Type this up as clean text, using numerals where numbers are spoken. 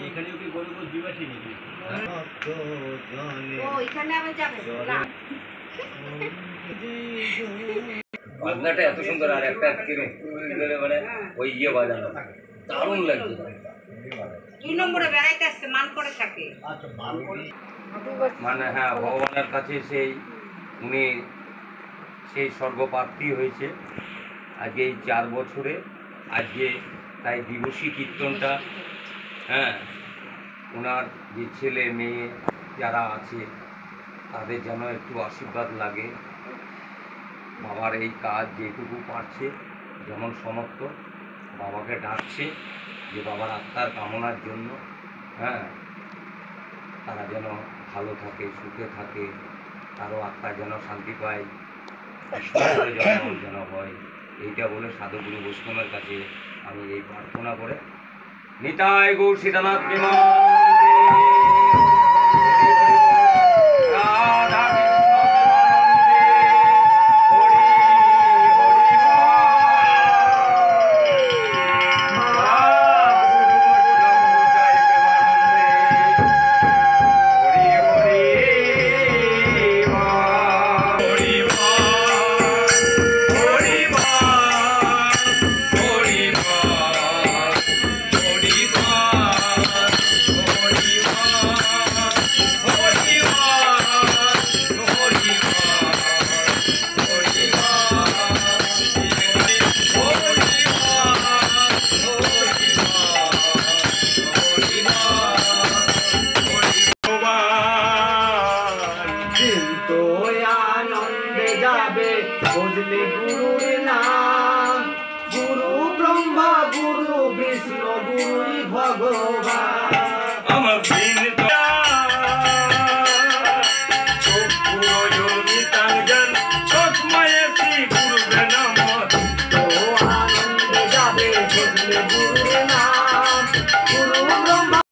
এখানেও কি গরু গরু দিবাসী নাকি? এখানে আবার যাবে বাজনাটা এত সুন্দর আর একটা মানে ওই ইয়ে বাজানো দারুণ লাগছে। 2 নম্বরে বেড়াইতে আসছে মান করে থাকে। মানে হ্যাঁ, ভগবানের কাছে উনি সেই স্বর্গপ্রাপ্তি হয়েছে আজকে এই 4 বছরে। আজকে তাই দিবসী কীর্তনটা, হ্যাঁ, ওনার যে ছেলে মেয়ে যারা আছে তাদের যেন একটু আশীর্বাদ লাগে। বাবার এই কাজ যেটুকু পারছে যেমন সমর্থ বাবাকে ডাকছে যে বাবার আত্মার কামনার জন্য, হ্যাঁ, তারা যেন ভালো থাকে, সুখে থাকে, তারও আত্মা যেন শান্তি পায়, ঈশ্বরের জন্য যেন হয়, এইটা বলে সাধুগুরু বৈষ্ণবের কাছে আমি এই প্রার্থনা করে নিতাই গৌর সীতানাথ প্রেমা বুঝলে গুরুর নাম, গুরু ব্রহ্মা গুরু বিষ্ণু গুরুই ভগবান। আমার আনন্দে যাবে বুঝলে গুরু